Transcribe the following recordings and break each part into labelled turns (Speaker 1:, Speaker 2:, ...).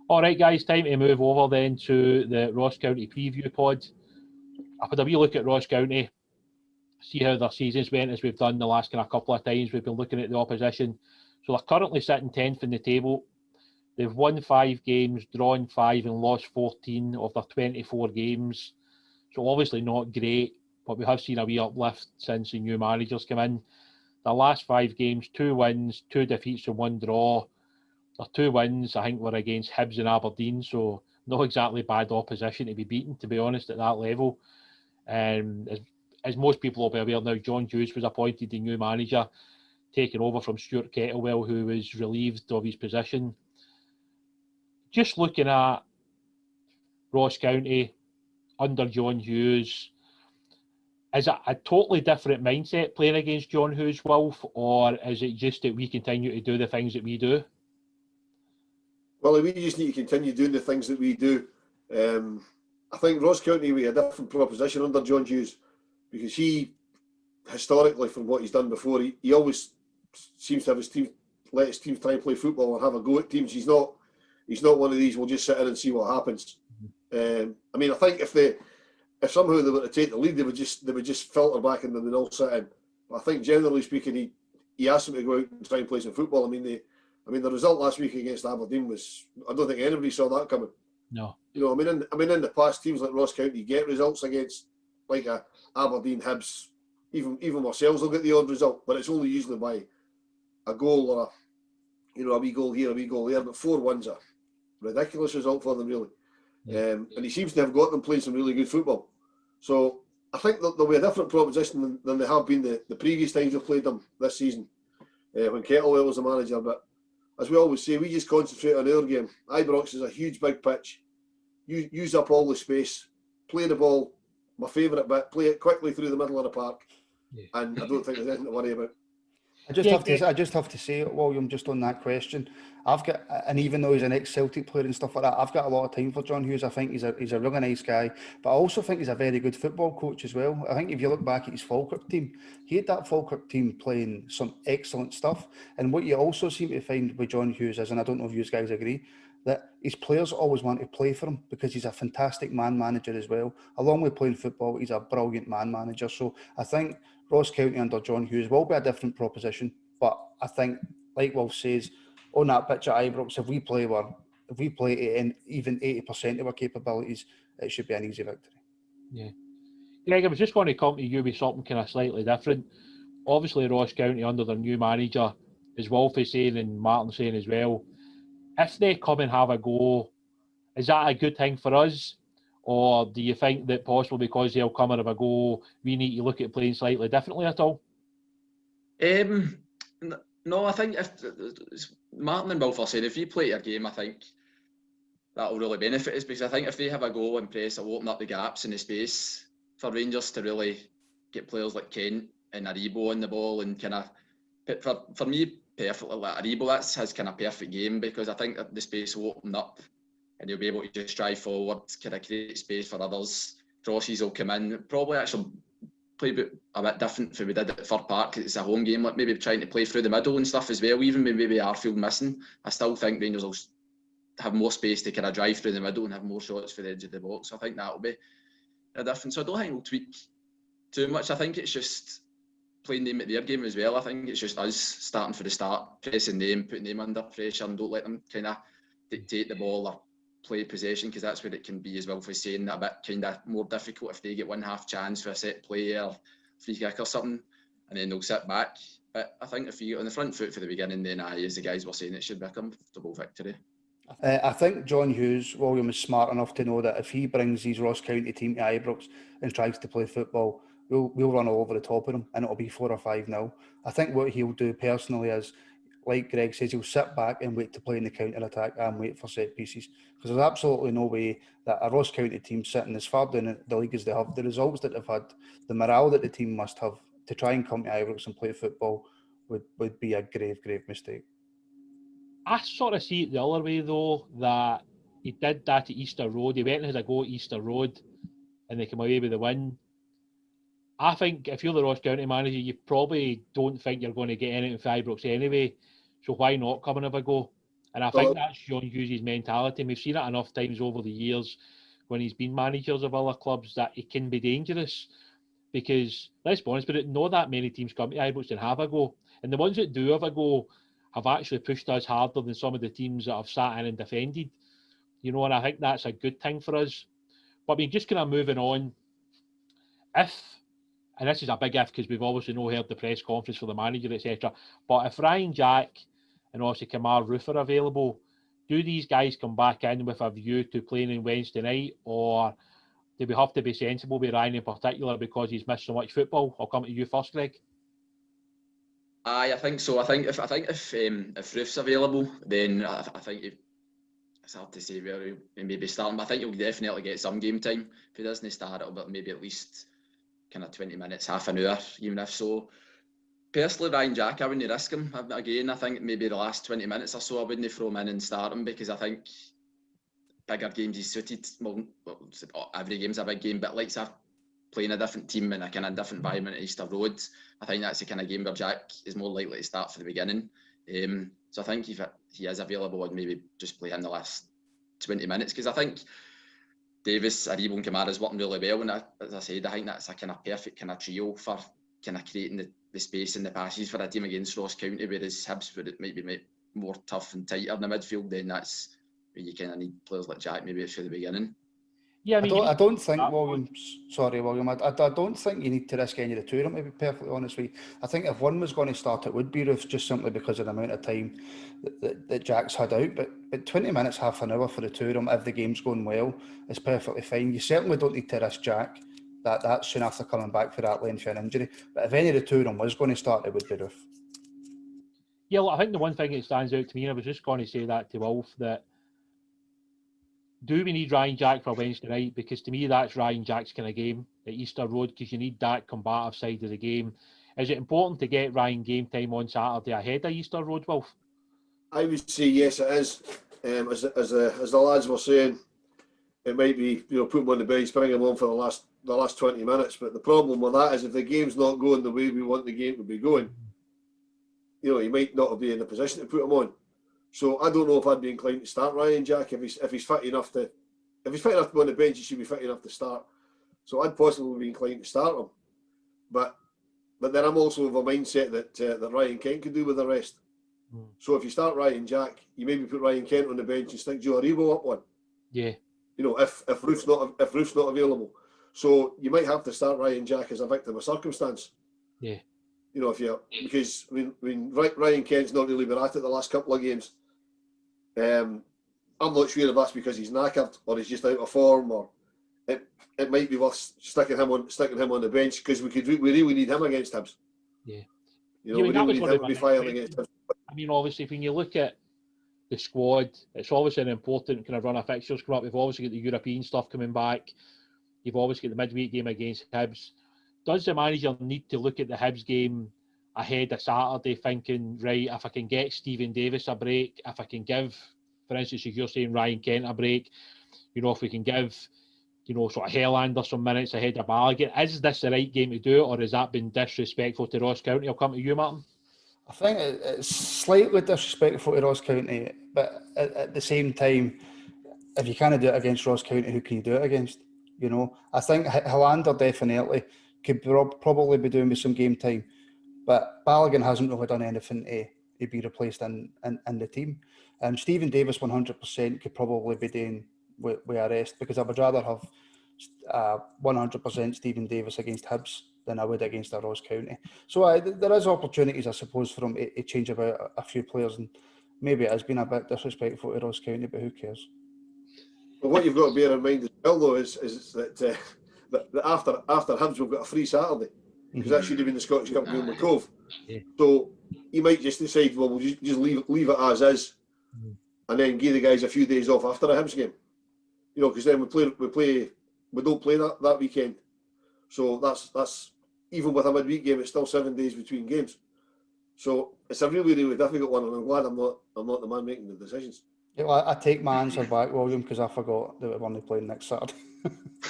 Speaker 1: All right, guys, time to move over then to the Ross County preview pod. I've had a wee look at Ross County, see how their seasons went as we've done the last kind of couple of times. We've been looking at the opposition. So they're currently sitting 10th in the table. They've won 5 games, drawn 5 and lost 14 of their 24 games. So obviously not great, but we have seen a wee uplift since the new managers come in. Their last 5 games, 2 wins, 2 defeats and 1 draw. Their 2 wins, I think, were against Hibs and Aberdeen, so not exactly bad opposition to be beaten, to be honest, at that level. As most people will be aware now, John Hughes was appointed the new manager, taking over from Stuart Kettlewell, who was relieved of his position. Just looking at Ross County under John Hughes, is it a totally different mindset playing against John Hughes, Wolf, or is it just that we continue to do the things that we do?
Speaker 2: Well, we just need to continue doing the things that we do. I think Ross County we had a different proposition under John Hughes, because he, historically, from what he's done before, he always seems to have his team, let his teams try and play football and have a go at teams. He's not one of these, we'll just sit in and see what happens. I mean, I think if somehow they were to take the lead, they would just filter back and then they'd all sit in. But I think generally speaking, he asked them to go out and try and play some football. I mean, the result last week against Aberdeen was, I don't think anybody saw that coming.
Speaker 1: No.
Speaker 2: You know, I mean, in the past, teams like Ross County get results against like a Aberdeen, Hibs, even ourselves will get the odd result, but it's only usually by a goal or a wee goal here, a wee goal there. But 4-1's a ridiculous result for them, really. Yeah. And he seems to have got them playing some really good football. So I think that there'll be a different proposition than they have been the previous times we've played them this season, when Kettlewell was the manager. But as we always say, we just concentrate on our game. Ibrox is a huge, big pitch. Use up all the space. Play the ball. My favourite bit. Play it quickly through the middle of the park. Yeah. And I don't think there's anything to worry about.
Speaker 3: I just have to say, William, just on that question, and even though he's an ex-Celtic player and stuff like that, I've got a lot of time for John Hughes. I think he's a really nice guy, but I also think he's a very good football coach as well. I think if you look back at his Falkirk team, he had that Falkirk team playing some excellent stuff. And what you also seem to find with John Hughes is, and I don't know if you guys agree, that his players always want to play for him because he's a fantastic man manager as well. Along with playing football, he's a brilliant man manager. So I think Ross County under John Hughes will be a different proposition. But I think, like Wolf says, on that pitch at Ibrox, if we play in even 80% of our capabilities, it should be an easy victory.
Speaker 1: Yeah. Greg, I was just going to come to you with something kind of slightly different. Obviously, Ross County under their new manager, as Wolf is saying and Martin's saying as well, if they come and have a go, is that a good thing for us? Or do you think that possibly because they'll come and have a go, we need to look at playing slightly differently at all?
Speaker 4: No, I think if Martin and Wolf are saying, if you play your game, I think that will really benefit us, because I think if they have a go and press, it'll open up the gaps in the space for Rangers to really get players like Kent and Aribo on the ball, and kind of, for me, perfectly, like Aribo, that's his kind of perfect game, because I think that the space will open up and he'll be able to just drive forward, kind of create space for others. Crosses will come in, probably actually play a bit different from we did at Fir Park. It's a home game, like maybe trying to play through the middle and stuff as well, even with maybe Arfield missing. I still think Rangers will have more space to kind of drive through the middle and have more shots for the edge of the box. I think that'll be a difference. So I don't think we'll tweak too much. I think it's just playing them at their game as well. I think it's just us starting for the start, pressing them, putting them under pressure, and don't let them kind of dictate the ball or play possession, because that's where it can be, as well, for saying that, a bit kind of more difficult if they get one half chance for a set play or free kick or something, and then they'll sit back. But I think if you get on the front foot for the beginning, then as the guys were saying, it should be a comfortable victory.
Speaker 3: I think John Hughes, William, is smart enough to know that if he brings his Ross County team to Ibrox and tries to play football, we'll run all over the top of them, and it'll be 4 or 5-0. I think what he'll do personally is, like Greg says, he'll sit back and wait to play in the counter-attack and wait for set pieces. Because there's absolutely no way that a Ross County team sitting as far down the league as they have, the results that they've had, the morale that the team must have to try and come to Ibrox and play football would be a grave, grave mistake.
Speaker 1: I sort of see it the other way, though, that he did that at Easter Road. He went and had a go at Easter Road and they came away with the win. I think if you're the Ross County manager, you probably don't think you're going to get anything for Ibrox anyway. So why not come and have a go? And I think that's John Hughes' mentality. We've seen it enough times over the years when he's been managers of other clubs that it can be dangerous. Because, let's be honest, but not that many teams come to Ibrox and have a go. And the ones that do have a go have actually pushed us harder than some of the teams that have sat in and defended. You know, and I think that's a good thing for us. But I mean, just kind of moving on, if, and this is a big if because we've obviously not heard the press conference for the manager, etc. But if Ryan Jack and obviously Kamar Roof are available, do these guys come back in with a view to playing on Wednesday night, or do we have to be sensible with Ryan in particular because he's missed so much football? I'll come to you first, Greg.
Speaker 4: I think so. I think if Roof's available, then I think it's hard to say where he may be starting. But I think he'll definitely get some game time. If he doesn't start, it'll be maybe at least kind of 20 minutes, half an hour, even if so. Personally, Ryan Jack, I wouldn't risk him. Again, I think maybe the last 20 minutes or so, I wouldn't throw him in and start him because I think bigger games he's suited. Well, every game's a big game, but likes playing a different team in a kind of different environment at Easter Road. I think that's the kind of game where Jack is more likely to start for the beginning. So I think if he is available, I'd maybe just play him the last 20 minutes because I think Davis, Aribo and Kamara is working really well. And as I said, I think that's a kind of perfect kind of trio for kind of creating the space and the passes for a team against Ross County, whereas Hibs, where it might be more tough and tighter in the midfield, then that's where you kind of need players like Jack maybe for the beginning.
Speaker 1: Yeah, I mean,
Speaker 3: I don't think, William, sorry, William, I don't think you need to risk any of the two of them, to be perfectly honest with you. I think if one was going to start, it would be Roof, just simply because of the amount of time that Jack's had out. But 20 minutes, half an hour for the two of them, if the game's going well, is perfectly fine. You certainly don't need to risk Jack that soon after coming back for that length of an injury. But if any of the two of them was going to start, it would be Roof.
Speaker 1: Yeah, well, I think the one thing that stands out to me, and I was just going to say that to Wolf, that do we need Ryan Jack for Wednesday night? Because to me, that's Ryan Jack's kind of game at Easter Road, because you need that combative side of the game. Is it important to get Ryan game time on Saturday ahead of Easter Road, Wolf?
Speaker 2: I would say yes, it is. As the lads were saying, it might be put him on the bench, bring him on for the last 20 minutes. But the problem with that is if the game's not going the way we want the game to be going, he might not be in a position to put him on. So I don't know if I'd be inclined to start Ryan Jack if he's fit enough to. If he's fit enough to be on the bench, he should be fit enough to start. So I'd possibly be inclined to start him. But then I'm also of a mindset that Ryan Kent could do with the rest. So if you start Ryan Jack, you maybe put Ryan Kent on the bench and stick Joe Aribo up one. Yeah. If Roof's not available, so you might have to start Ryan Jack as a victim of circumstance. Yeah. Because Ryan Kent's not really been at it the last couple of games. I'm not sure if that's because he's knackered or he's just out of form, or it might be worth sticking him on the bench because we really need him against Hibs. Yeah. We really need him to be firing against Hibs.
Speaker 1: I mean, obviously, when you look at the squad, it's obviously an important kind of run of fixtures coming up. We've obviously got the European stuff coming back. You've obviously got the midweek game against Hibs. Does the manager need to look at the Hibs game ahead of Saturday thinking, right, if I can get Stephen Davis a break, if I can give, for instance, if you're saying Ryan Kent a break, if we can give, sort of Helander some minutes ahead of Balogun, is this the right game to do it, or has that been disrespectful to Ross County? I'll come to you, Martin.
Speaker 3: I think it's slightly disrespectful to Ross County, but at the same time, if you can't do it against Ross County, who can you do it against? I think Helander definitely could probably be doing with some game time, but Balogun hasn't really done anything to be replaced in the team. Stephen Davis 100% could probably be doing with a rest, because I would rather have 100% Stephen Davis against Hibs than I would against a Ross County. So there is opportunities, I suppose, for him to change about a few players, and maybe it has been a bit disrespectful to Ross County, but who cares?
Speaker 2: But what you've got to bear in mind as well, though, is that after Hibs we've got a free Saturday, because that should have been the Scottish Cup game with Cove. Yeah. So you might just decide, well, we'll just leave it as is, and then give the guys a few days off after a Hibs game. Because then we don't play that weekend. So that's even with a midweek game, it's still 7 days between games. So it's a really, really difficult one, and I'm glad I'm not the man making the decisions.
Speaker 3: Yeah, well, I take my answer back, William, because I forgot that we're only playing next Saturday.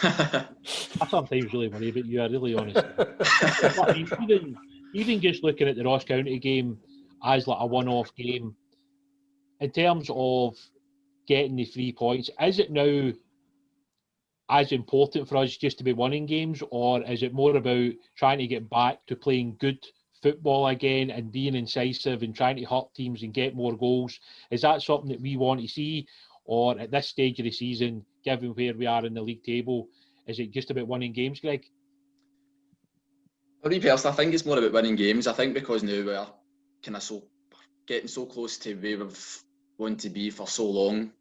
Speaker 1: I sometimes really worry about you, I'm really honest. But I mean, even just looking at the Ross County game as like a one-off game, in terms of getting the 3 points, is it now as important for us just to be winning games, or is it more about trying to get back to playing good football again and being incisive and trying to hurt teams and get more goals? Is that something that we want to see, or at this stage of the season, given where we are in the league table, is it just about winning games, Greg?
Speaker 4: For me personally, I think it's more about winning games. I think because now we're kind of getting so close to where we've wanted to be for so long,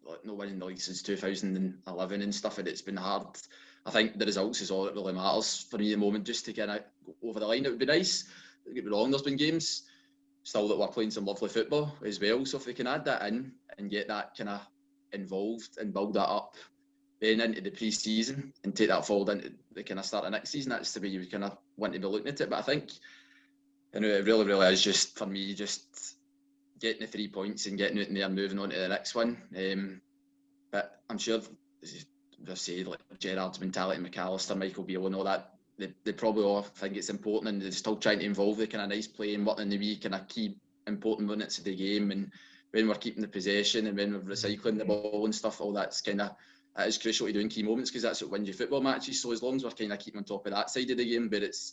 Speaker 4: like not winning the league since 2011 and stuff, and it's been hard. I think the results is all that really matters for me at the moment, just to kind of go over the line. It would be nice, don't get me wrong, there's been games still that we're playing some lovely football as well, so if we can add that in and get that kind of involved and build that up then into the pre-season and take that forward into the kind of start of next season, that's the way you would kind of want to be looking at it. But I think, you know, it really is just, for me, just getting the 3 points and getting out in there and moving on to the next one. But I'm sure, as I've said, like Gerrard's mentality, McAllister, Michael Beale and all that, they probably all think it's important, and they're still trying to involve the kind of nice play and working the wee kind of key important minutes of the game, and when we're keeping the possession and when we're recycling the ball and stuff, all that's kind of, that is crucial to do in key moments, because that's what wins you football matches. So as long as we're kind of keeping on top of that side of the game, but it's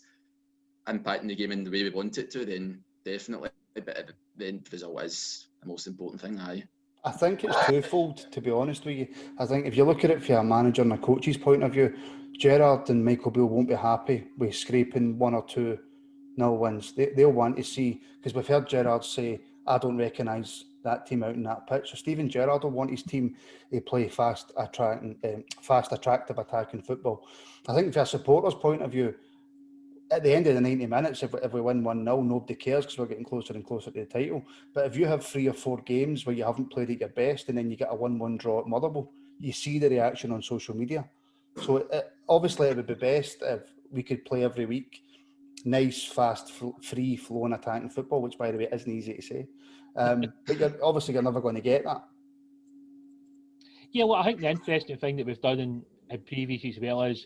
Speaker 4: impacting the game in the way we want it to, then definitely. But the end result is the most important thing.
Speaker 3: I think it's twofold, to be honest with you. I think if you look at it from a manager and a coach's point of view, Gerrard and Michael Beale won't be happy with scraping 1 or 2 nil wins. They'll want to see, because we've heard Gerrard say, I don't recognise that team out in that pitch. So Steven Gerrard will want his team to play fast, attractive attacking football. I think from a supporter's point of view, at the end of the 90 minutes, if we win 1-0, nobody cares because we're getting closer and closer to the title. But if you have 3 or 4 games where you haven't played at your best and then you get a 1-1 draw at Motherwell, you see the reaction on social media. So obviously it would be best if we could play every week nice, fast, free-flowing attacking football, which, by the way, isn't easy to say. But you're never going to get that.
Speaker 1: Yeah, well, I think the interesting thing that we've done in previous as well is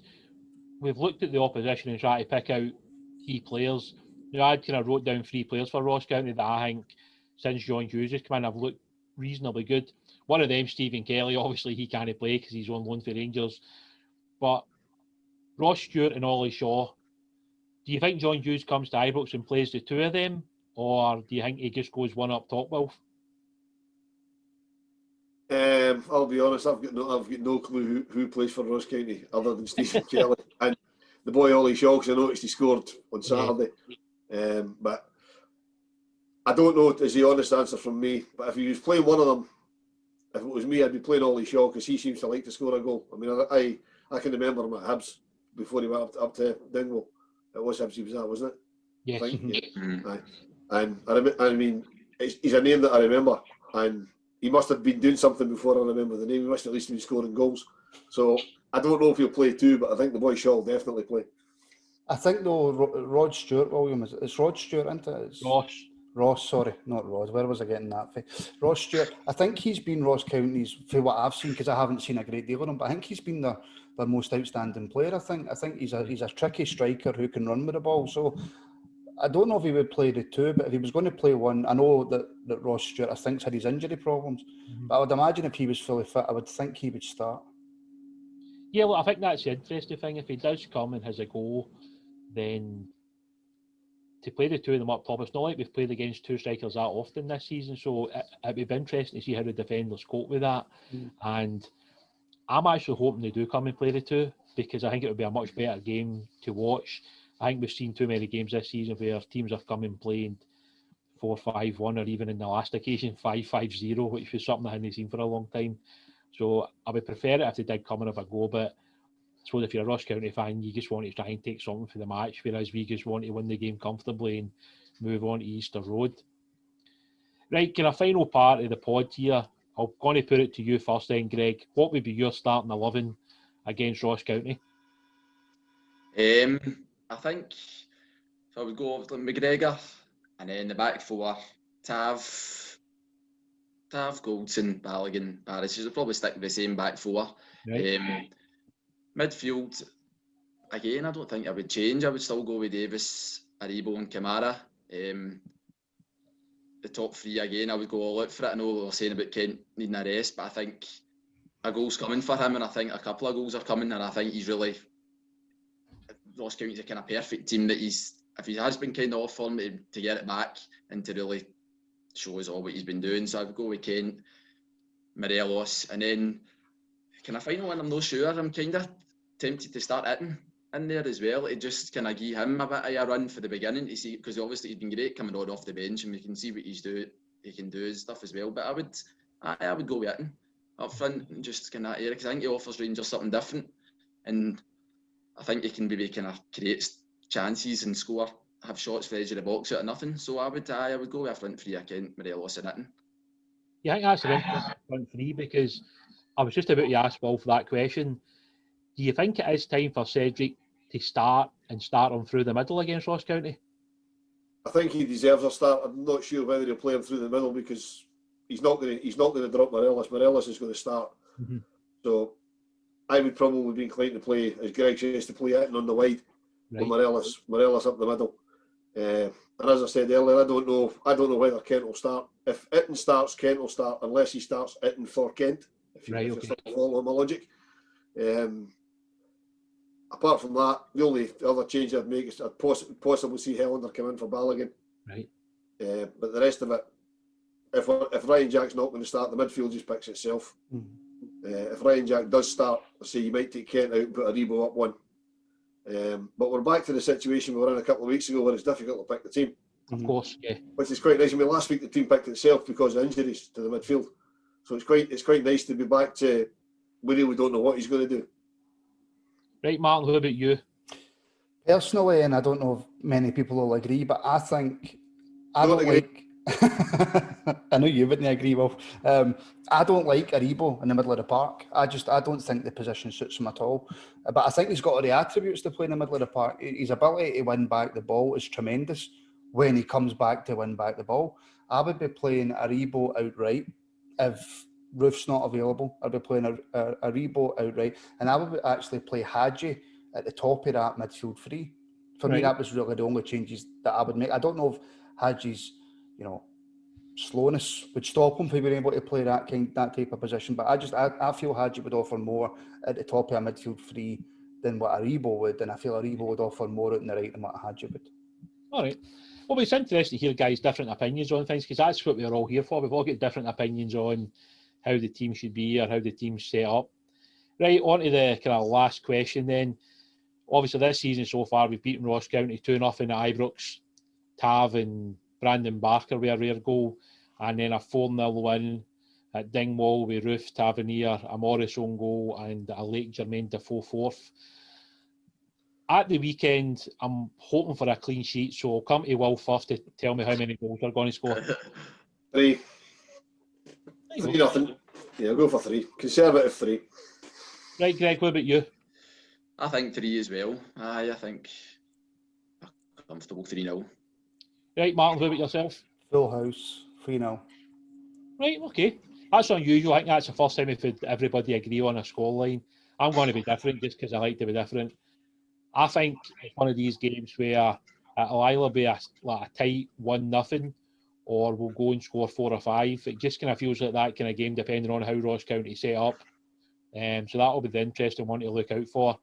Speaker 1: we've looked at the opposition and tried to pick out key players. You know, I kind of wrote down 3 players for Ross County that I think, since John Hughes has come in, have looked reasonably good. One of them, Stephen Kelly, obviously he can't play because he's on loan for Rangers. But Ross Stewart and Ollie Shaw, do you think John Hughes comes to Ibrox and plays the 2 of them, or do you think he just goes one up top, Wilf?
Speaker 2: I'll be honest, I've got no clue who plays for Ross County other than Stephen Kelly and the boy Ollie Shaw, because I noticed he scored on Saturday. Yeah. But I don't know is the honest answer from me. But if he was playing one of them, if it was me, I'd be playing Ollie Shaw because he seems to like to score a goal. I mean, I can remember him at Hibs before he went up to Dingwall. It was Hibs he was at, wasn't it?
Speaker 1: Yes.
Speaker 2: Yeah. And I mean, he's a name that I remember, and he must have been doing something before I remember the name. He must at least be scoring goals. So I don't know if he'll play 2, but I think the boy Shaw will definitely play.
Speaker 3: I think though, Rod Stewart, William, it's Rod Stewart, isn't it? It's Ross, sorry, not Rod. Where was I getting that from? Ross Stewart. I think he's been Ross County's, for what I've seen, because I haven't seen a great deal of him, but I think he's been their most outstanding player. I think he's a tricky striker who can run with the ball. So I don't know if he would play the 2, but if he was going to play 1, I know that Ross Stewart, I think, had his injury problems. But I would imagine if he was fully fit, I would think he would start.
Speaker 1: Yeah, well, I think that's the interesting thing. If he does come and has a goal, then to play the 2 of them up top, it's not like we've played against 2 strikers that often this season. So it would be interesting to see how the defenders cope with that. And I'm actually hoping they do come and play the 2, because I think it would be a much better game to watch. I think we've seen too many games this season where teams have come and played 4-5-1, or even in the last occasion 5-5-0, which was something I hadn't seen for a long time. So I would prefer it if they did come and have a go, but I suppose if you're a Ross County fan, you just want to try and take something for the match, whereas we just want to win the game comfortably and move on to Easter Road. Right, kind of final part of the pod here. I'm going to put it to you first then, Greg. What would be your starting 11 against Ross County?
Speaker 4: I think so I would go with McGregor, and then the back 4, Tav, Goldson, Balogun, Paris. I'll probably stick with the same back 4. Right. Midfield, again, I don't think I would change. I would still go with Davis, Aribo and Kamara. The the top three again, I would go all out for it. I know we were saying about Kent needing a rest, but I think a goal's coming for him, and I think a couple of goals are coming, and I think he's really, Ross County's a kind of perfect team that if he has been kind of off form, to get it back and to really show us all what he's been doing. So I would go with Kent, Morelos, and then can I final one? I'm not sure. I'm kind of tempted to start Itten in there as well. It just kind of give him a bit of a run for the beginning to see, because obviously he's been great coming on off the bench, and we can see what he can do his stuff as well. But I would go with Itten up front and just kind of area, because I think he offers Rangers something different, and I think he can maybe kind of create chances and score, have shots for the edge of the box out of nothing. So I would go with a front three again, Morelos and Itten.
Speaker 1: Yeah, I think that's an interesting front three, because I was just about to ask Will for that question. Do you think it is time for Cedric to start him through the middle against Ross County?
Speaker 2: I think he deserves a start. I'm not sure whether he'll play him through the middle, because he's not going to drop Morelos. Morelos is going to start. Mm-hmm. So I would probably be inclined to play, as Greg says, to play Itten on the wide, with Morelos up the middle. And as I said earlier, I don't know whether Kent will start. If Itten starts, Kent will start, unless he starts Itten for Kent. If you're still following my logic. Apart from that, the only other change I'd make is I'd possibly see Helander come in for Balogun.
Speaker 1: Right.
Speaker 2: But the rest of it, if Ryan Jack's not going to start, the midfield just picks itself. If Ryan Jack does start, I say you might take Kent out and put Aribo up one. But we're back to the situation we were in a couple of weeks ago, where it's difficult to pick the team.
Speaker 1: Of course, yeah.
Speaker 2: Which is quite nice. I mean, last week the team picked itself because of injuries to the midfield. So it's quite nice to be back to we really don't know what he's going to do.
Speaker 1: Right, Martin, what about you?
Speaker 3: Personally, and I don't know if many people will agree, but I think I don't like. I know you wouldn't agree, Wolf. I don't like Aribo in the middle of the park. I don't think the position suits him at all. But I think he's got all the attributes to play in the middle of the park. His ability to win back the ball is tremendous when he comes back to win back the ball. I would be playing Aribo outright if Roof's not available. I'd be playing Aribo outright, and I would actually play Hadji at the top of that midfield three. For me, that was really the only changes that I would make. I don't know if Hadji's slowness would stop him from being able to play that type of position. But I feel Hadji would offer more at the top of a midfield three than what Aribo would, and I feel Aribo would offer more out in the right than what Hadji would.
Speaker 1: All right. Well, it's interesting to hear guys' different opinions on things, because that's what we're all here for. We've all got different opinions on how the team should be or how the team's set up. Right, on to the kind of last question then. Obviously, this season so far, we've beaten Ross County 2-0 at Ibrox. Tav and Brandon Barker with a rare goal, and then a 4-0 win at Dingwall with Roof, Tavernier, a Morris own goal, and a late Jermaine Defoe fourth. At the weekend, I'm hoping for a clean sheet, so I'll come to Will first to tell me how many goals they're going to score.
Speaker 2: 3. 3-0. Yeah, I'll go for 3. Conservative 3.
Speaker 1: Right, Greg, what about you?
Speaker 4: I think 3 as well. I think a comfortable 3-0.
Speaker 1: Right, Martin, what about yourself?
Speaker 3: Full house, 3-0.
Speaker 1: Right, okay. That's unusual. I think that's the first time we've had everybody agree on a scoreline. I'm going to be different just because I like to be different. I think it's one of these games where it'll either be a tight 1-0 or we'll go and score 4 or 5. It just kind of feels like that kind of game depending on how Ross County set up. So that'll be the interesting one to look out for.